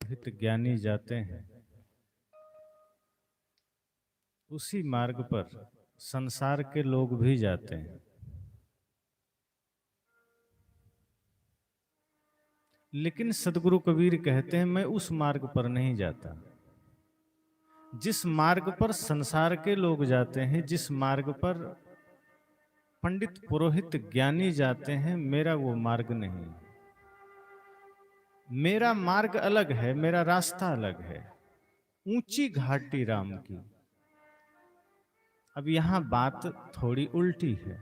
पुरोहित ज्ञानी जाते हैं, उसी मार्ग पर संसार के लोग भी जाते हैं। लेकिन सदगुरु कबीर कहते हैं मैं उस मार्ग पर नहीं जाता। जिस मार्ग पर संसार के लोग जाते हैं, जिस मार्ग पर पंडित पुरोहित ज्ञानी जाते हैं, मेरा वो मार्ग नहीं। मेरा मार्ग अलग है, मेरा रास्ता अलग है। ऊंची घाटी राम की। अब यहां बात थोड़ी उल्टी है।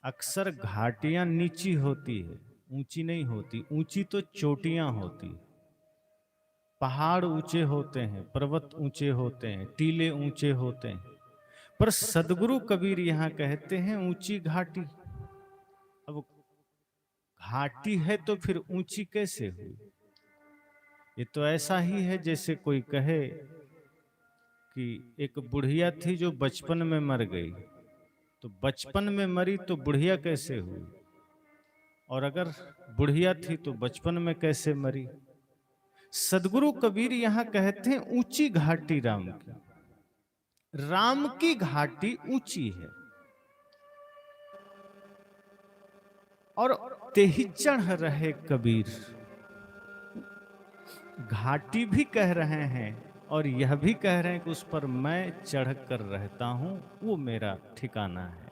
अक्सर घाटियां नीची होती है, ऊंची नहीं होती। ऊंची तो चोटियां होती। पहाड़ ऊंचे होते हैं, पर्वत ऊंचे होते हैं, टीले ऊंचे होते हैं। पर सदगुरु कबीर यहां कहते हैं ऊंची घाटी। अब घाटी है तो फिर ऊंची कैसे हुई? ये तो ऐसा ही है जैसे कोई कहे कि एक बुढ़िया थी जो बचपन में मर गई। तो बचपन में मरी तो बुढ़िया कैसे हुई? और अगर बुढ़िया थी तो बचपन में कैसे मरी? सदगुरु कबीर यहां कहते हैं ऊंची घाटी राम की। राम की घाटी ऊंची है और तेहि चढ़ रहे कबीर। घाटी भी कह रहे हैं और यह भी कह रहे हैं कि उस पर मैं चढ़ कर रहता हूं, वो मेरा ठिकाना है।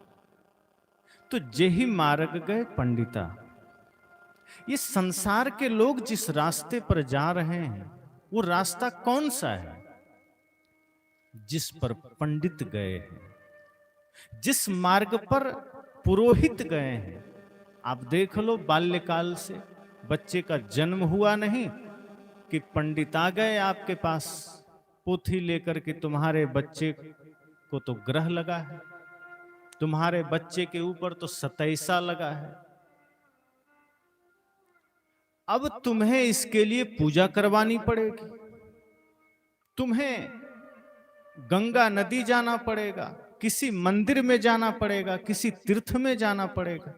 तो जेहि मार्ग गए पंडिता। ये संसार के लोग जिस रास्ते पर जा रहे हैं, वो रास्ता कौन सा है? जिस पर पंडित गए हैं, जिस मार्ग पर पुरोहित गए हैं। आप देख लो, बाल्यकाल से बच्चे का जन्म हुआ नहीं कि पंडित आ गए आपके पास पोथी लेकर के, तुम्हारे बच्चे को तो ग्रह लगा है, तुम्हारे बच्चे के ऊपर तो सतैसा लगा है, अब तुम्हें इसके लिए पूजा करवानी पड़ेगी, तुम्हें गंगा नदी जाना पड़ेगा, किसी मंदिर में जाना पड़ेगा, किसी तीर्थ में जाना पड़ेगा।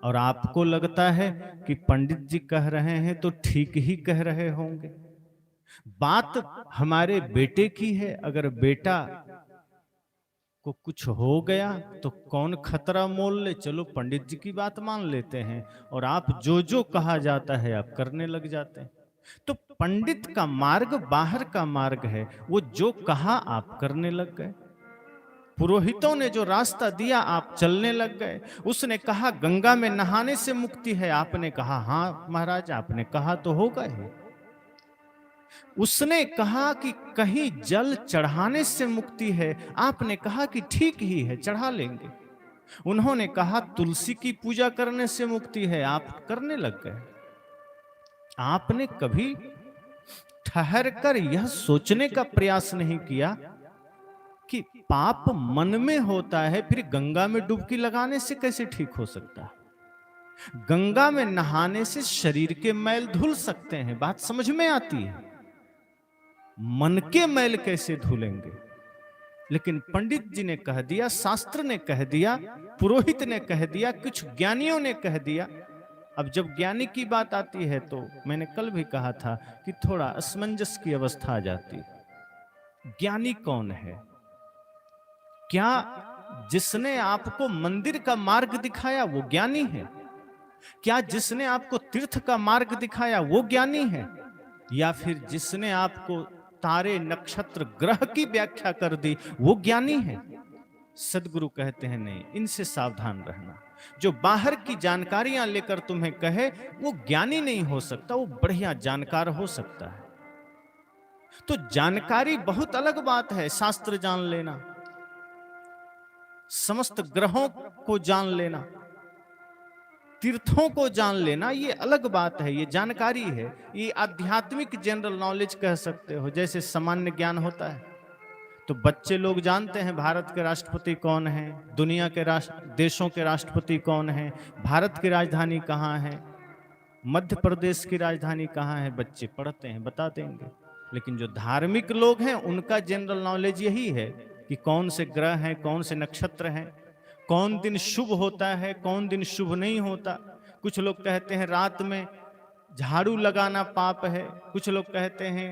और आपको लगता है कि पंडित जी कह रहे हैं तो ठीक ही कह रहे होंगे। बात हमारे बेटे की है। अगर बेटा को कुछ हो गया तो कौन खतरा मोल ले, चलो पंडित जी की बात मान लेते हैं और आप जो जो कहा जाता है आप करने लग जाते हैं। तो पंडित का मार्ग बाहर का मार्ग है, वो जो कहा आप करने लग गए। पुरोहितों ने जो रास्ता दिया आप चलने लग गए। उसने कहा गंगा में नहाने से मुक्ति है, आपने कहा हाँ महाराज, आपने कहा तो होगा ही। उसने कहा कि कहीं जल चढ़ाने से मुक्ति है, आपने कहा कि ठीक ही है, चढ़ा लेंगे। उन्होंने कहा तुलसी की पूजा करने से मुक्ति है, आप करने लग गए। आपने कभी ठहर कर यह सोचने का प्रयास नहीं किया कि पाप मन में होता है, फिर गंगा में डुबकी लगाने से कैसे ठीक हो सकता है? गंगा में नहाने से शरीर के मैल धुल सकते हैं, बात समझ में आती है। मन के मैल कैसे धुलेंगे? लेकिन पंडित जी ने कह दिया, शास्त्र ने कह दिया, पुरोहित ने कह दिया, कुछ ज्ञानियों ने कह दिया। अब जब ज्ञानी की बात आती है तो मैंने कल भी कहा था कि थोड़ा असमंजस की अवस्था आ जाती। ज्ञानी कौन है? क्या जिसने आपको मंदिर का मार्ग दिखाया वो ज्ञानी है? क्या जिसने आपको तीर्थ का मार्ग दिखाया वो ज्ञानी है? या फिर जिसने आपको तारे नक्षत्र ग्रह की व्याख्या कर दी वो ज्ञानी है? सदगुरु कहते हैं नहीं, इनसे सावधान रहना। जो बाहर की जानकारियां लेकर तुम्हें कहे वो ज्ञानी नहीं हो सकता, वो बढ़िया जानकार हो सकता है। तो जानकारी बहुत अलग बात है। शास्त्र जान लेना, समस्त ग्रहों को जान लेना, तीर्थों को जान लेना, ये अलग बात है, ये जानकारी है। ये आध्यात्मिक जनरल नॉलेज कह सकते हो, जैसे सामान्य ज्ञान होता है। तो बच्चे लोग जानते हैं भारत के राष्ट्रपति कौन है, दुनिया के देशों के राष्ट्रपति कौन है, भारत की राजधानी कहाँ है, मध्य प्रदेश की राजधानी कहाँ है, बच्चे पढ़ते हैं, बता देंगे। लेकिन जो धार्मिक लोग हैं उनका जनरल नॉलेज यही है कि कौन से ग्रह हैं, कौन से नक्षत्र हैं, कौन दिन शुभ होता है, कौन दिन शुभ नहीं होता। कुछ लोग कहते हैं रात में झाड़ू लगाना पाप है, कुछ लोग कहते हैं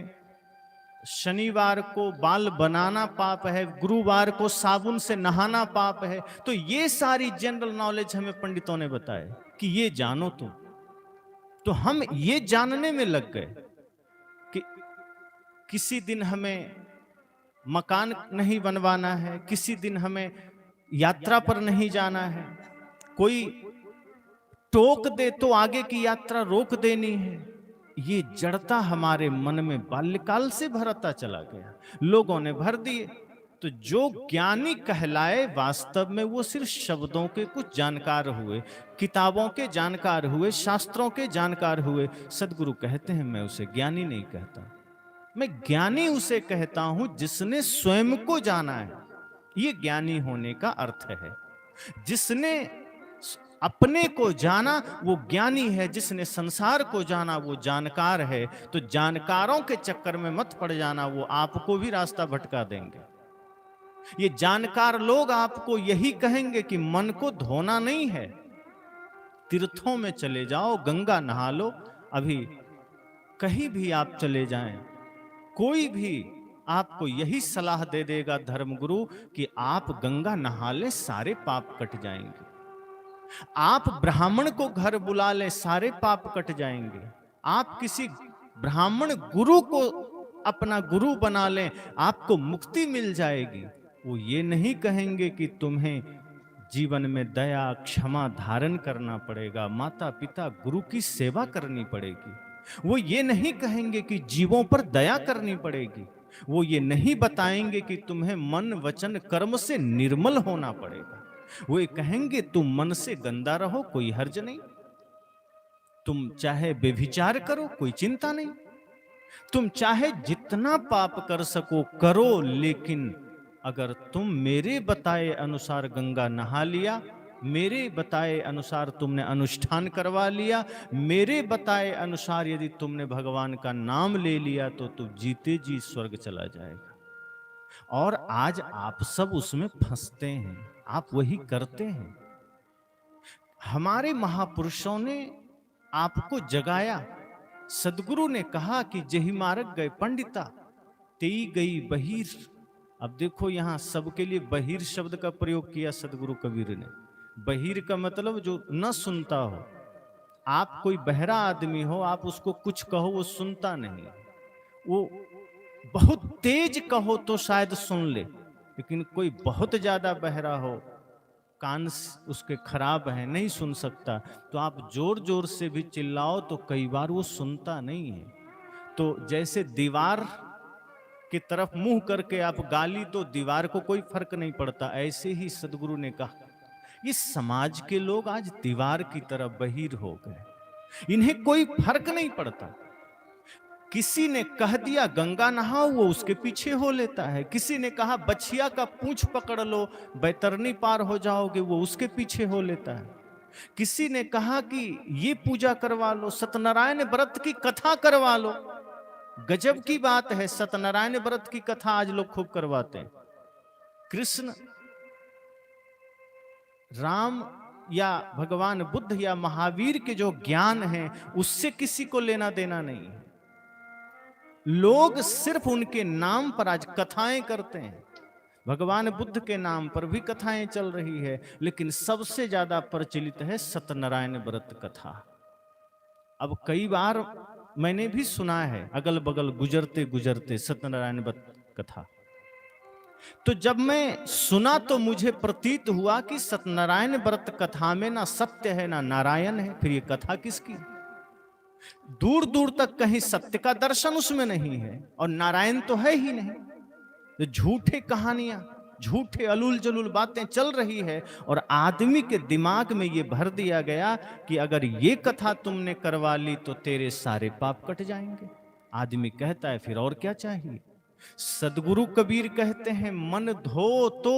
शनिवार को बाल बनाना पाप है, गुरुवार को साबुन से नहाना पाप है। तो ये सारी जनरल नॉलेज हमें पंडितों ने बताया कि ये जानो तुम। तो हम ये जानने में लग गए कि किसी दिन हमें मकान नहीं बनवाना है, किसी दिन हमें यात्रा पर नहीं जाना है, कोई टोक दे तो आगे की यात्रा रोक देनी है। ये जड़ता हमारे मन में बाल्यकाल से भरता चला गया, लोगों ने भर दिए। तो जो ज्ञानी कहलाए वास्तव में वो सिर्फ शब्दों के कुछ जानकार हुए, किताबों के जानकार हुए, शास्त्रों के जानकार हुए। सदगुरु कहते हैं मैं उसे ज्ञानी नहीं कहता, मैं ज्ञानी उसे कहता हूं जिसने स्वयं को जाना है। ये ज्ञानी होने का अर्थ है। जिसने अपने को जाना वो ज्ञानी है, जिसने संसार को जाना वो जानकार है। तो जानकारों के चक्कर में मत पड़ जाना, वो आपको भी रास्ता भटका देंगे। ये जानकार लोग आपको यही कहेंगे कि मन को धोना नहीं है, तीर्थों में चले जाओ, गंगा नहा लो। अभी कहीं भी आप चले जाएं, कोई भी आपको यही सलाह दे देगा धर्मगुरु कि आप गंगा नहा ले, सारे पाप कट जाएंगे। आप ब्राह्मण को घर बुला ले, सारे पाप कट जाएंगे। आप किसी ब्राह्मण गुरु को अपना गुरु बना ले, आपको मुक्ति मिल जाएगी। वो ये नहीं कहेंगे कि तुम्हें जीवन में दया क्षमा धारण करना पड़ेगा, माता पिता गुरु की सेवा करनी पड़ेगी। वो ये नहीं कहेंगे कि जीवों पर दया करनी पड़ेगी। वो ये नहीं बताएंगे कि तुम्हें मन वचन कर्म से निर्मल होना पड़ेगा। वो ये कहेंगे तुम मन से गंदा रहो, कोई हर्ज नहीं। तुम चाहे बेविचार करो, कोई चिंता नहीं। तुम चाहे जितना पाप कर सको करो, लेकिन अगर तुम मेरे बताए अनुसार गंगा नहा लिया, मेरे बताए अनुसार तुमने अनुष्ठान करवा लिया, मेरे बताए अनुसार यदि तुमने भगवान का नाम ले लिया, तो तुम जीते जी स्वर्ग चला जाएगा। और आज आप सब उसमें फंसते हैं, आप वही करते हैं। हमारे महापुरुषों ने आपको जगाया। सदगुरु ने कहा कि जही मार्ग गए पंडिता, तेई गई बहिर। अब देखो यहां सबके लिए बहिर शब्द का प्रयोग किया सदगुरु कबीर ने। बहिर का मतलब जो न सुनता हो। आप कोई बहरा आदमी हो, आप उसको कुछ कहो वो सुनता नहीं। वो बहुत तेज कहो तो शायद सुन ले, लेकिन कोई बहुत ज्यादा बहरा हो, कान उसके खराब है, नहीं सुन सकता, तो आप जोर जोर से भी चिल्लाओ तो कई बार वो सुनता नहीं है। तो जैसे दीवार की तरफ मुंह करके आप गाली तो दीवार को कोई फर्क नहीं पड़ता, ऐसे ही सदगुरु ने कहा ये समाज के लोग आज दीवार की तरफ बहिर हो गए, इन्हें कोई फर्क नहीं पड़ता। किसी ने कह दिया गंगा नहाओ, वो उसके पीछे हो लेता है। किसी ने कहा बछिया का पूंछ पकड़ लो, बैतरनी पार हो जाओगे, वो उसके पीछे हो लेता है। किसी ने कहा कि ये पूजा करवा लो, सत्यनारायण व्रत की कथा करवा लो। गजब की बात है, सत्यनारायण व्रत की कथा आज लोग खूब करवाते हैं। कृष्ण राम या भगवान बुद्ध या महावीर के जो ज्ञान है उससे किसी को लेना देना नहीं है। लोग सिर्फ उनके नाम पर आज कथाएं करते हैं। भगवान बुद्ध के नाम पर भी कथाएं चल रही है, लेकिन सबसे ज्यादा प्रचलित है सत्यनारायण व्रत कथा। अब कई बार मैंने भी सुना है अगल बगल गुजरते गुजरते सत्यनारायण व्रत कथा। तो जब मैं सुना तो मुझे प्रतीत हुआ कि सत्यनारायण व्रत कथा में ना सत्य है ना नारायण है, फिर ये कथा किसकी? दूर दूर तक कहीं सत्य का दर्शन उसमें नहीं है और नारायण तो है ही नहीं। तो झूठे कहानियां, झूठे अलूल जलूल बातें चल रही है और आदमी के दिमाग में ये भर दिया गया कि अगर ये कथा तुमने करवा ली तो तेरे सारे पाप कट जाएंगे। आदमी कहता है फिर और क्या चाहिए। सदगुरु कबीर कहते हैं मन धो तो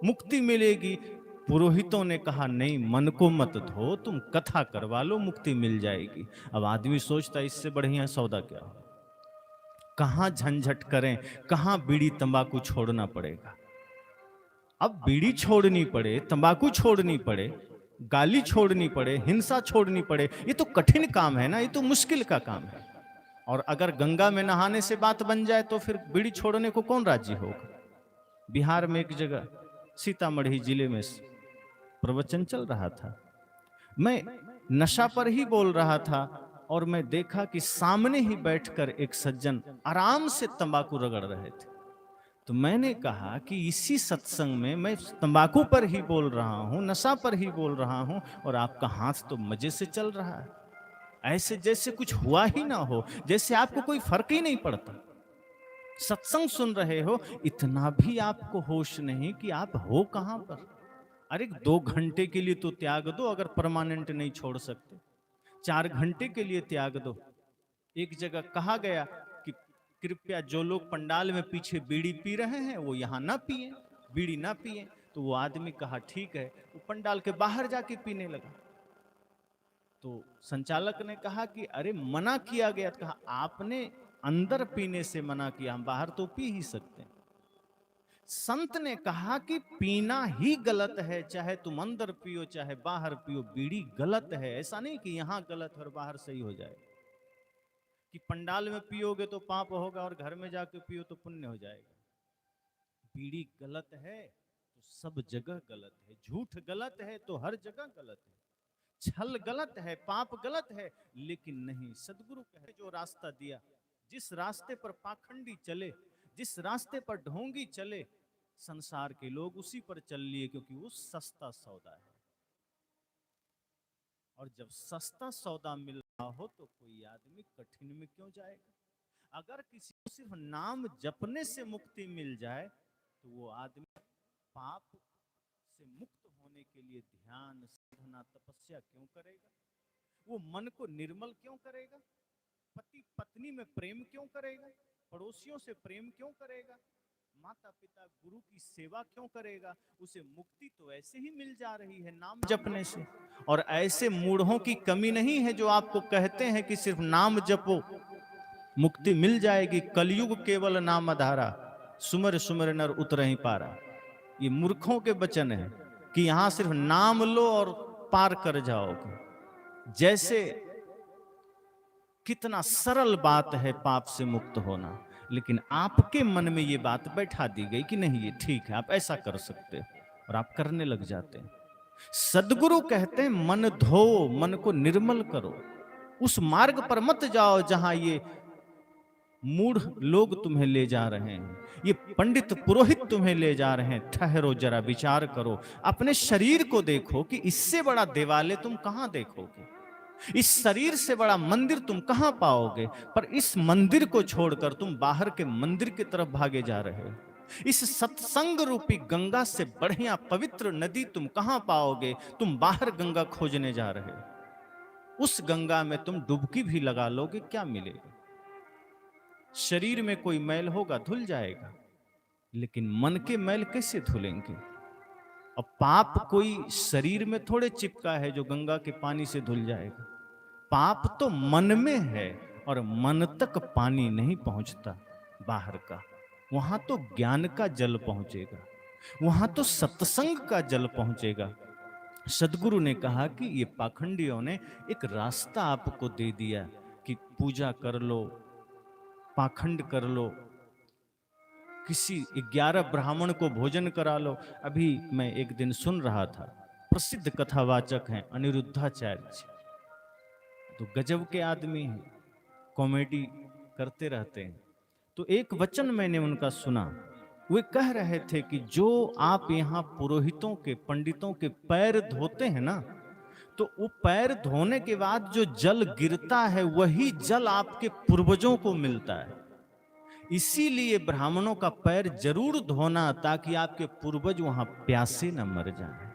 मुक्ति मिलेगी। पुरोहितों ने कहा नहीं, मन को मत धो, तुम कथा करवा लो, मुक्ति मिल जाएगी। अब आदमी सोचता है इससे बढ़िया सौदा क्या हो, कहां झंझट करें, कहां बीड़ी तंबाकू छोड़ना पड़ेगा। अब बीड़ी छोड़नी पड़े, तंबाकू छोड़नी पड़े, गाली छोड़नी पड़े, हिंसा छोड़नी पड़े, ये तो कठिन काम है ना, ये तो मुश्किल का काम है। और अगर गंगा में नहाने से बात बन जाए तो फिर बीड़ी छोड़ने को कौन राजी होगा। बिहार में एक जगह सीतामढ़ी जिले में प्रवचन चल रहा था, मैं नशा पर ही बोल रहा था और मैं देखा कि सामने ही बैठकर एक सज्जन आराम से तंबाकू रगड़ रहे थे। तो मैंने कहा कि इसी सत्संग में मैं तंबाकू पर ही बोल रहा हूं, नशा पर ही बोल रहा हूं, और आपका हाथ तो मजे से चल रहा है, ऐसे जैसे कुछ हुआ ही ना हो, जैसे आपको कोई फर्क ही नहीं पड़ता। सत्संग सुन रहे हो, इतना भी आपको होश नहीं कि आप हो कहां पर। अरे 2 घंटे के लिए तो त्याग दो, अगर परमानेंट नहीं छोड़ सकते 4 घंटे के लिए त्याग दो। एक जगह कहा गया कि कृपया जो लोग पंडाल में पीछे बीड़ी पी रहे हैं वो यहाँ ना पिए, बीड़ी ना पिए। तो वो आदमी कहा ठीक है, वो पंडाल के बाहर जाके पीने लगा। तो संचालक ने कहा कि अरे मना किया गया। कहा आपने अंदर पीने से मना किया, हम बाहर तो पी ही सकते हैं। संत ने कहा कि पीना ही गलत है, चाहे तुम अंदर पियो चाहे बाहर पियो, बीड़ी गलत है। ऐसा नहीं कि यहां गलत और बाहर सही हो जाए, कि पंडाल में पियोगे तो पाप होगा और घर में जाके पियो तो पुण्य हो जाएगा। बीड़ी गलत है तो सब जगह गलत है, झूठ गलत है तो हर जगह गलत है, छल गलत है, पाप गलत है। लेकिन नहीं, सदगुरु कहे जो रास्ता दिया, जिस रास्ते पर पाखंडी चले, जिस रास्ते पर ढोंगी चले, संसार के लोग उसी पर चल लिए, क्योंकि वो सस्ता सौदा है। और जब सस्ता सौदा मिल रहा हो तो कोई आदमी कठिन में क्यों जाएगा। अगर किसी को सिर्फ नाम जपने से मुक्ति मिल जाए तो वो आदमी पाप से मुक्त होने के लिए ध्यान, साधना, तपस्या क्यों करेगा। वो मन को निर्मल क्यों करेगा, पति पत्नी में प्रेम क्यों करेगा, पड़ोसियों से प्रेम क्यों करेगा, माता पिता गुरु की सेवा क्यों करेगा। उसे मुक्ति तो ऐसे ही मिल जा रही है नाम जपने से। और ऐसे मूढ़ों की कमी नहीं है जो आपको कहते हैं कि सिर्फ नाम जपो मुक्ति मिल जाएगी, कलयुग केवल नाम आधारा, सुमर सुमर नर उतर ही पारा। ये मूर्खों के वचन है कि यहां सिर्फ नाम लो और पार कर जाओगे। जैसे कितना सरल बात है पाप से मुक्त होना, लेकिन आपके मन में ये बात बैठा दी गई कि नहीं ये ठीक है, आप ऐसा कर सकते हो, और आप करने लग जाते हैं। सदगुरु कहते हैं मन धो, मन को निर्मल करो, उस मार्ग पर मत जाओ जहां ये मूढ़ लोग तुम्हें ले जा रहे हैं, ये पंडित पुरोहित तुम्हें ले जा रहे हैं। ठहरो, जरा विचार करो, अपने शरीर को देखो कि इससे बड़ा देवालय तुम कहां देखोगे, इस शरीर से बड़ा मंदिर तुम कहां पाओगे। पर इस मंदिर को छोड़कर तुम बाहर के मंदिर की तरफ भागे जा रहे हो। इस सत्संग रूपी गंगा से बढ़िया पवित्र नदी तुम कहां पाओगे, तुम बाहर गंगा खोजने जा रहे हो। उस गंगा में तुम डुबकी भी लगा लोगे, क्या मिलेगा। शरीर में कोई मैल होगा, धुल जाएगा, लेकिन मन के मैल कैसे धुलेंगे। और पाप कोई शरीर में थोड़े चिपका है जो गंगा के पानी से धुल जाएगा। पाप तो मन में है, और मन तक पानी नहीं पहुंचता बाहर का। वहां तो ज्ञान का जल पहुंचेगा, वहां तो सत्संग का जल पहुंचेगा। सदगुरु ने कहा कि ये पाखंडियों ने एक रास्ता आपको दे दिया कि पूजा कर लो, पाखंड कर लो, किसी 11 ब्राह्मण को भोजन करा लो। अभी मैं एक दिन सुन रहा था, प्रसिद्ध कथावाचक हैं अनिरुद्धाचार्य जी, तो गजब के आदमी हैं, कॉमेडी करते रहते हैं। तो एक वचन मैंने उनका सुना, वे कह रहे थे कि जो आप यहाँ पुरोहितों के, पंडितों के पैर धोते हैं ना, तो वो पैर धोने के बाद जो जल गिरता है वही जल आपके पूर्वजों को मिलता है। इसीलिए ब्राह्मणों का पैर जरूर धोना, ताकि आपके पूर्वज वहां प्यासे न मर जाएं,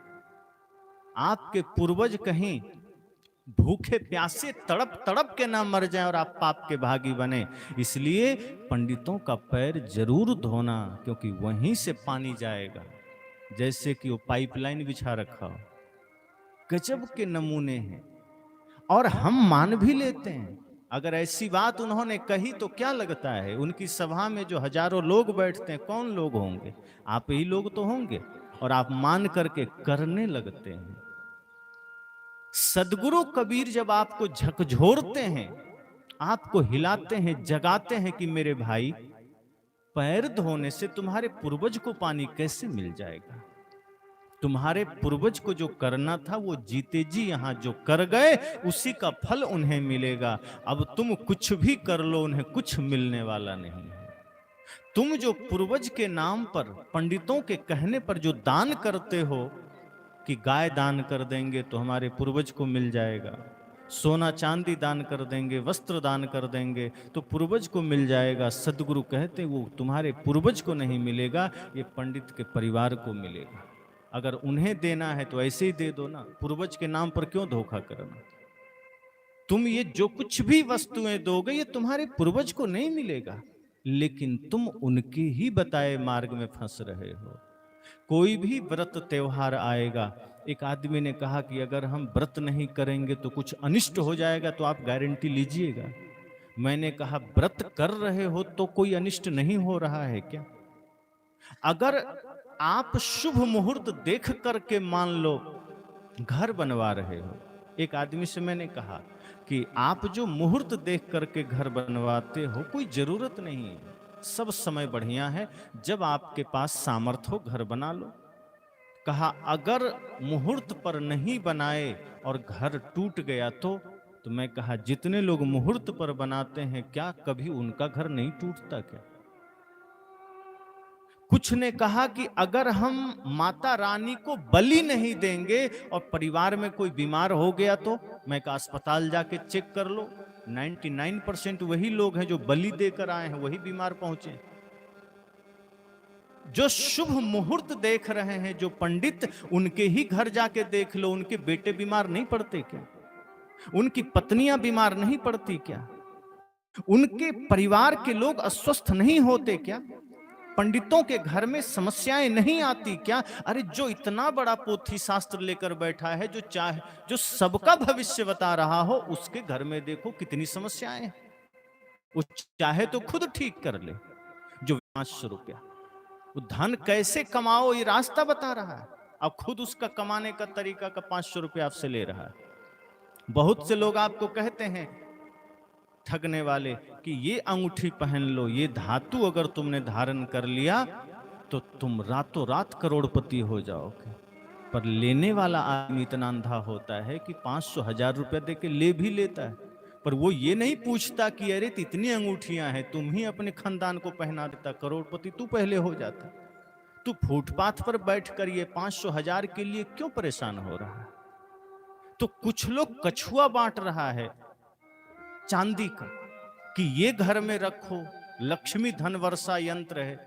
आपके पूर्वज कहीं भूखे प्यासे तड़प तड़प के ना मर जाएं और आप पाप के भागी बने। इसलिए पंडितों का पैर जरूर धोना, क्योंकि वहीं से पानी जाएगा, जैसे कि वो पाइपलाइन बिछा रखा हो। गजब के नमूने हैं, और हम मान भी लेते हैं। अगर ऐसी बात उन्होंने कही तो क्या लगता है, उनकी सभा में जो हजारों लोग बैठते हैं, कौन लोग होंगे, आप ही लोग तो होंगे, और आप मान करके करने लगते हैं। सदगुरु कबीर जब आपको झकझोरते हैं, आपको हिलाते हैं, जगाते हैं कि मेरे भाई, पैर धोने से तुम्हारे पूर्वज को पानी कैसे मिल जाएगा? तुम्हारे पूर्वज को जो करना था वो जीते जी यहां जो कर गए, उसी का फल उन्हें मिलेगा। अब तुम कुछ भी कर लो, उन्हें कुछ मिलने वाला नहीं है। तुम जो पूर्वज के नाम पर, पंडितों के कहने पर जो दान करते हो कि गाय दान कर देंगे तो हमारे पूर्वज को मिल जाएगा, सोना चांदी दान कर देंगे, वस्त्र दान कर देंगे तो पूर्वज को मिल जाएगा, सदगुरु कहते वो तुम्हारे पूर्वज को नहीं मिलेगा, ये पंडित के परिवार को मिलेगा। अगर उन्हें देना है तो ऐसे ही दे दो ना, पूर्वज के नाम पर क्यों धोखा करना? तुम ये जो कुछ भी वस्तुएं दोगे ये तुम्हारे पूर्वज को नहीं मिलेगा, लेकिन तुम उनके ही बताए मार्ग में फंस रहे हो। कोई भी व्रत त्योहार आएगा, एक आदमी ने कहा कि अगर हम व्रत नहीं करेंगे तो कुछ अनिष्ट हो जाएगा, तो आप गारंटी लीजिएगा? मैंने कहा व्रत कर रहे हो तो कोई अनिष्ट नहीं हो रहा है क्या? अगर आप शुभ मुहूर्त देख करके मान लो घर बनवा रहे हो, एक आदमी से मैंने कहा कि आप जो मुहूर्त देख करके घर बनवाते हो कोई जरूरत नहीं है, सब समय बढ़िया है, जब आपके पास सामर्थ्य हो घर बना लो। कहा अगर मुहूर्त पर नहीं बनाए और घर टूट गया तो मैं कहा जितने लोग मुहूर्त पर बनाते हैं क्या कभी उनका घर नहीं टूटता क्या? कुछ ने कहा कि अगर हम माता रानी को बलि नहीं देंगे और परिवार में कोई बीमार हो गया तो मैं कहा अस्पताल जाके चेक कर लो, 99% वही लोग हैं जो बलि देकर आए हैं वही बीमार पहुंचे। जो शुभ मुहूर्त देख रहे हैं जो पंडित, उनके ही घर जाके देख लो, उनके बेटे बीमार नहीं पड़ते क्या? उनकी पत्नियां बीमार नहीं पड़ती क्या? उनके परिवार के लोग अस्वस्थ नहीं होते क्या? पंडितों के घर में समस्याएं नहीं आती क्या? अरे जो इतना बड़ा पोथी शास्त्र लेकर बैठा है, जो सबका भविष्य बता रहा हो, उसके घर में देखो कितनी समस्याएं हैं। वो चाहे तो खुद ठीक कर ले। जो 500 रुपया, वो धन कैसे कमाओ ये रास्ता बता रहा है, अब खुद उसका कमाने का तरीका का 500 रुपया आपसे ले रहा है। बहुत से लोग आपको कहते हैं ठगने वाले कि ये अंगूठी पहन लो, ये धातु अगर तुमने धारण कर लिया तो तुम रातों रात करोड़पति हो जाओगे। पर लेने वाला आदमी इतना अंधा होता है कि 500 1000 रुपया देके ले भी लेता है, पर वो ये नहीं पूछता कि अरे इतनी अंगूठियां हैं, तुम ही अपने खानदान को पहना देता, करोड़पति तू पहले हो जाता। तू फुटपाथ पर बैठकर ये 500 1000 के लिए क्यों परेशान हो रहा है? तो कुछ लोग कछुआ बांट रहा है चांदी का कि ये घर में रखो, लक्ष्मी धन वर्षा यंत्र है,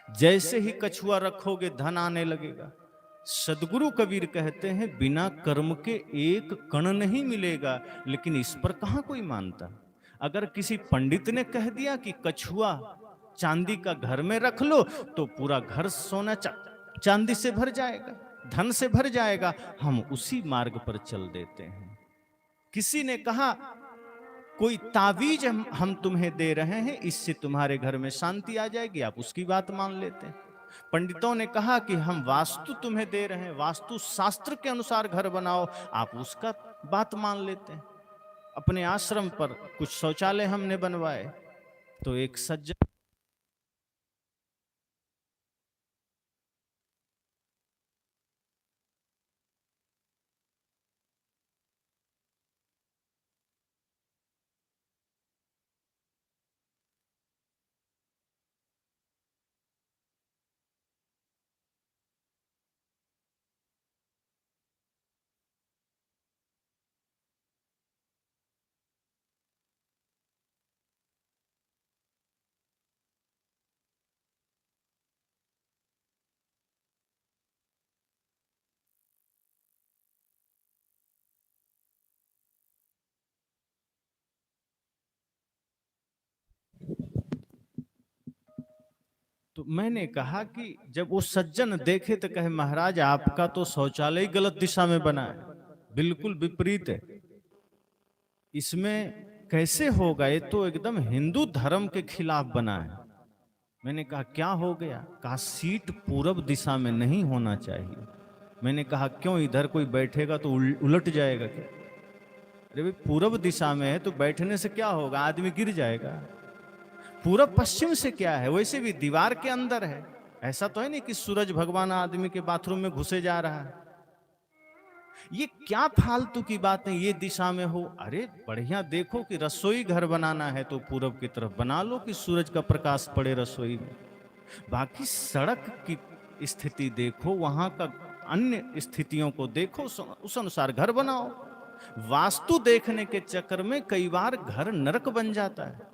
जैसे ही कछुआ रखोगे धन आने लगेगा। सदगुरु कबीर कहते हैं बिना कर्म के एक कण नहीं मिलेगा, लेकिन इस पर कहां कोई मानता। अगर किसी पंडित ने कह दिया कि कछुआ चांदी का घर में रख लो तो पूरा घर सोना चांदी से भर जाएगा, धन से भर जाएगा, हम उसी मार्ग पर चल देते हैं। किसी ने कहा कोई तावीज हम तुम्हें दे रहे हैं, इससे तुम्हारे घर में शांति आ जाएगी, आप उसकी बात मान लेते हैं। पंडितों ने कहा कि हम वास्तु तुम्हें दे रहे हैं, वास्तु शास्त्र के अनुसार घर बनाओ, आप उसका बात मान लेते हैं। अपने आश्रम पर कुछ शौचालय हमने बनवाए तो एक सज्जन तो मैंने कहा कि जब वो सज्जन देखे तो कहे महाराज आपका तो शौचालय गलत दिशा में बना है, बिल्कुल विपरीत है, इसमें कैसे होगा, ये तो एकदम हिंदू धर्म के खिलाफ बना है। मैंने कहा क्या हो गया? कहा सीट पूरब दिशा में नहीं होना चाहिए, मैंने कहा क्यों, इधर कोई बैठेगा तो उलट जाएगा क्या? अरे भाई पूरब दिशा में है तो बैठने से क्या होगा, आदमी गिर जाएगा। पूरब पश्चिम से क्या है, वैसे भी दीवार के अंदर है। ऐसा तो है नहीं कि सूरज भगवान आदमी के बाथरूम में घुसे जा रहा है। ये क्या फालतू की बातें, ये दिशा में हो। अरे बढ़िया देखो कि रसोई घर बनाना है तो पूरब की तरफ बना लो कि सूरज का प्रकाश पड़े रसोई में। बाकी सड़क की स्थिति देखो, वहां का अन्य स्थितियों को देखो, उस अनुसार घर बनाओ। वास्तु देखने के चक्कर में कई बार घर नरक बन जाता है।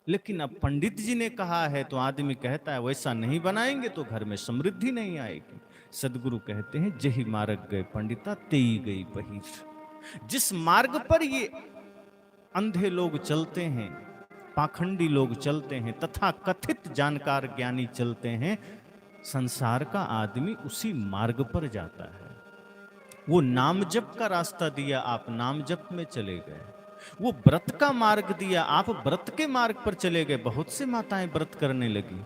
लेकिन अब पंडित जी ने कहा है तो आदमी कहता है वैसा नहीं बनाएंगे तो घर में समृद्धि नहीं आएगी। सदगुरु कहते हैं जही मार्ग गए पंडिता तेई गई बहिर। जिस मार्ग पर ये अंधे लोग चलते हैं, पाखंडी लोग चलते हैं, तथा कथित जानकार ज्ञानी चलते हैं, संसार का आदमी उसी मार्ग पर जाता है। वो नाम जप का रास्ता दिया, आप नाम जप में चले गए। वो व्रत का मार्ग दिया, आप व्रत के मार्ग पर चले गए। बहुत से माताएं व्रत करने लगी।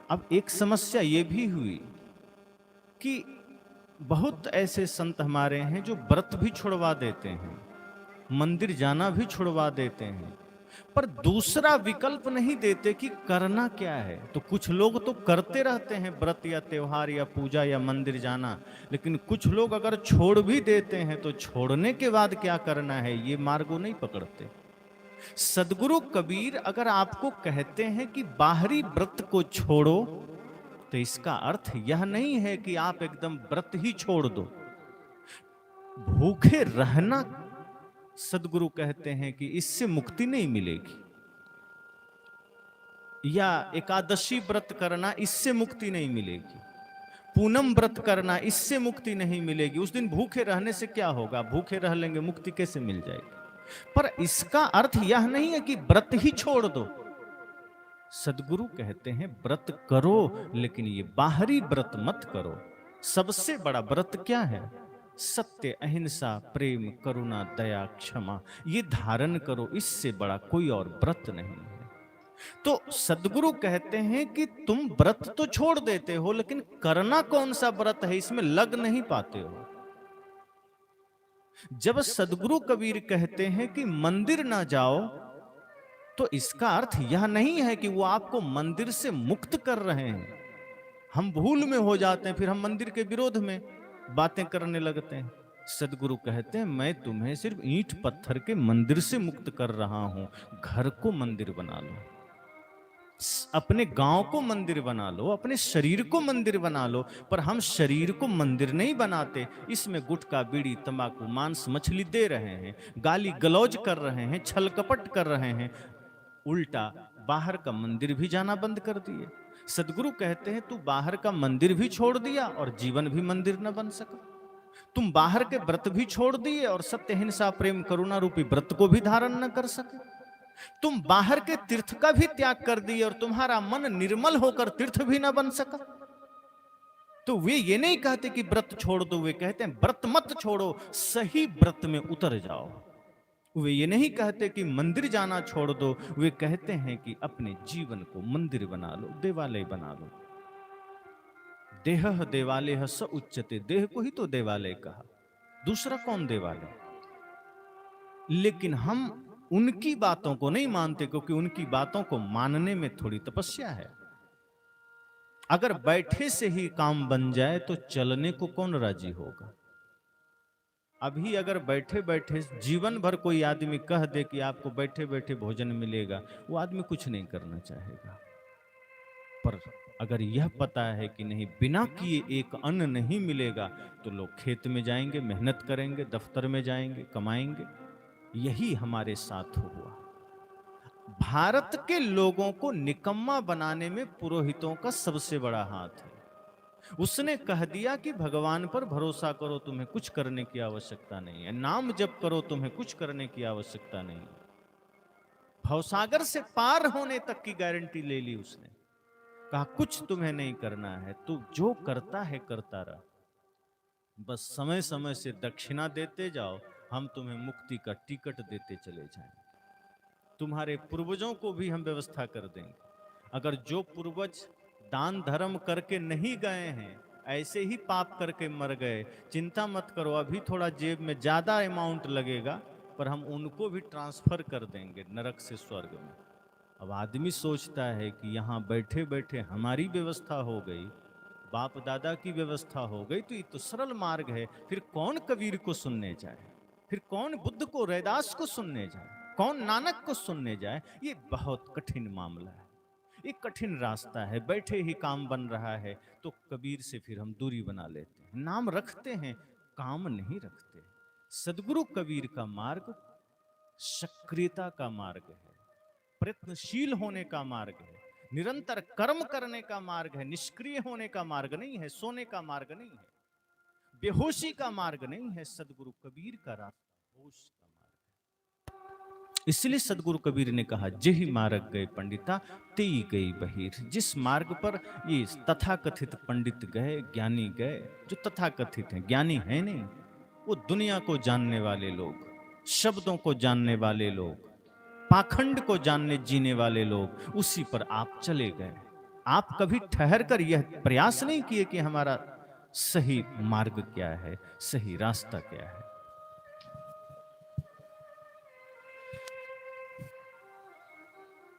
अब एक समस्या ये भी हुई कि बहुत ऐसे संत हमारे हैं जो व्रत भी छुड़वा देते हैं, मंदिर जाना भी छुड़वा देते हैं, पर दूसरा विकल्प नहीं देते कि करना क्या है। तो कुछ लोग तो करते रहते हैं व्रत या त्योहार या पूजा या मंदिर जाना, लेकिन कुछ लोग अगर छोड़ भी देते हैं तो छोड़ने के बाद क्या करना है ये मार्ग वो नहीं पकड़ते। सदगुरु कबीर अगर आपको कहते हैं कि बाहरी व्रत को छोड़ो, तो इसका अर्थ यह नहीं है कि आप एकदम व्रत ही छोड़ दो। भूखे रहना, सदगुरु कहते हैं कि इससे मुक्ति नहीं मिलेगी, या एकादशी व्रत करना इससे मुक्ति नहीं मिलेगी, पूनम व्रत करना इससे मुक्ति नहीं मिलेगी। उस दिन भूखे रहने से क्या होगा, भूखे रह लेंगे, मुक्ति कैसे मिल जाएगी। पर इसका अर्थ यह नहीं है कि व्रत ही छोड़ दो। सदगुरु कहते हैं व्रत करो, लेकिन ये बाहरी व्रत मत करो। सबसे बड़ा व्रत क्या है? सत्य, अहिंसा, प्रेम, करुणा, दया, क्षमा, ये धारण करो। इससे बड़ा कोई और व्रत नहीं है। तो सदगुरु कहते हैं कि तुम व्रत तो छोड़ देते हो, लेकिन करना कौन सा व्रत है इसमें लग नहीं पाते हो। जब सदगुरु कबीर कहते हैं कि मंदिर ना जाओ, तो इसका अर्थ यह नहीं है कि वो आपको मंदिर से मुक्त कर रहे हैं। हम भूल में हो जाते हैं, फिर हम मंदिर के विरोध में बातें करने लगते हैं। सदगुरु कहते हैं मैं तुम्हें सिर्फ ईंट पत्थर के मंदिर से मुक्त कर रहा हूं। घर को मंदिर बना लो, अपने गांव को मंदिर बना लो, अपने शरीर को मंदिर बना लो। पर हम शरीर को मंदिर नहीं बनाते। इसमें गुटखा, बीड़ी, तंबाकू, मांस, मछली दे रहे हैं, गाली गलौज कर रहे हैं, छल कपट कर रहे हैं। उल्टा बाहर का मंदिर भी जाना बंद कर दिए। सदगुरु कहते हैं तू बाहर का मंदिर भी छोड़ दिया और जीवन भी मंदिर न बन सका। तुम बाहर के व्रत भी छोड़ दिए और सत्य, हिंसा, प्रेम, करुणा रूपी व्रत को भी धारण न कर सके। तुम बाहर के तीर्थ का भी त्याग कर दिए और तुम्हारा मन निर्मल होकर तीर्थ भी न बन सका। तो वे ये नहीं कहते कि व्रत छोड़ दो, वे कहते हैं व्रत मत छोड़ो, सही व्रत में उतर जाओ। वे ये नहीं कहते कि मंदिर जाना छोड़ दो, वे कहते हैं कि अपने जीवन को मंदिर बना लो, देवालय बना लो। देह देवालय स उच्चते, देह को ही तो देवालय कहा, दूसरा कौन देवालय। लेकिन हम उनकी बातों को नहीं मानते, क्योंकि उनकी बातों को मानने में थोड़ी तपस्या है। अगर बैठे से ही काम बन जाए तो चलने को कौन राजी होगा। अभी अगर बैठे बैठे जीवन भर कोई आदमी कह दे कि आपको बैठे बैठे भोजन मिलेगा, वो आदमी कुछ नहीं करना चाहेगा। पर अगर यह पता है कि नहीं, बिना किए एक अन्न नहीं मिलेगा, तो लोग खेत में जाएंगे, मेहनत करेंगे, दफ्तर में जाएंगे, कमाएंगे। यही हमारे साथ हुआ। भारत के लोगों को निकम्मा बनाने में पुरोहितों का सबसे बड़ा हाथ है। उसने कह दिया कि भगवान पर भरोसा करो, तुम्हें कुछ करने की आवश्यकता नहीं है। नाम जप करो, तुम्हें कुछ करने की आवश्यकता नहीं है। भवसागर से पार होने तक की गारंटी ले ली उसने। कहा कुछ तुम्हें नहीं करना है, तू जो करता है करता रह, बस समय समय से दक्षिणा देते जाओ, हम तुम्हें मुक्ति का टिकट देते चले जाएंगे। तुम्हारे पूर्वजों को भी हम व्यवस्था कर देंगे। अगर जो पूर्वज दान धर्म करके नहीं गए हैं, ऐसे ही पाप करके मर गए, चिंता मत करो, अभी थोड़ा जेब में ज्यादा अमाउंट लगेगा, पर हम उनको भी ट्रांसफर कर देंगे नरक से स्वर्ग में। अब आदमी सोचता है कि यहाँ बैठे बैठे हमारी व्यवस्था हो गई, बाप दादा की व्यवस्था हो गई, तो ये तो सरल मार्ग है, फिर कौन कबीर को सुनने जाए, फिर कौन बुद्ध को, रैदास को सुनने जाए, कौन नानक को सुनने जाए। ये बहुत कठिन मामला है, एक कठिन रास्ता है, बैठे ही काम बन रहा है, तो कबीर से फिर हम दूरी बना लेते हैं, नाम रखते हैं, काम नहीं रखते। सदगुरु कबीर का मार्ग सक्रियता का मार्ग है, प्रयत्नशील होने का मार्ग है, निरंतर कर्म करने का मार्ग है, निष्क्रिय होने का मार्ग नहीं है, सोने का मार्ग नहीं है, बेहोशी का मार्ग नहीं है। सदगुरु कबीर का रास्ता होश का मार्ग है। इसलिए सदगुरु कबीर ने कहा, जेहि मार्ग गए पंडिता तेई गई बहिर। जिस मार्ग पर ये तथाकथित पंडित गए, ज्ञानी गए, जो तथाकथित हैं, ज्ञानी है नहीं, वो दुनिया को जानने वाले लोग, शब्दों को जानने वाले लोग, पाखंड को जानने जीने वाले लोग, उसी पर आप चले गए। आप कभी ठहर कर यह प्रयास नहीं किए कि हमारा सही मार्ग क्या है, सही रास्ता क्या है।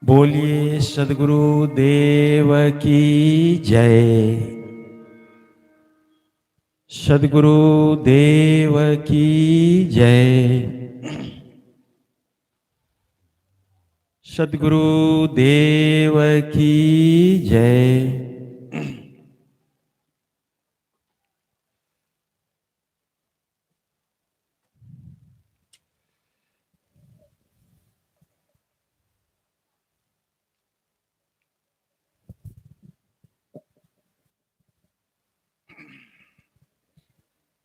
बोलिए सदगुरु देव की जय। सदगुरु देव की जय। सदगुरु देव की जय।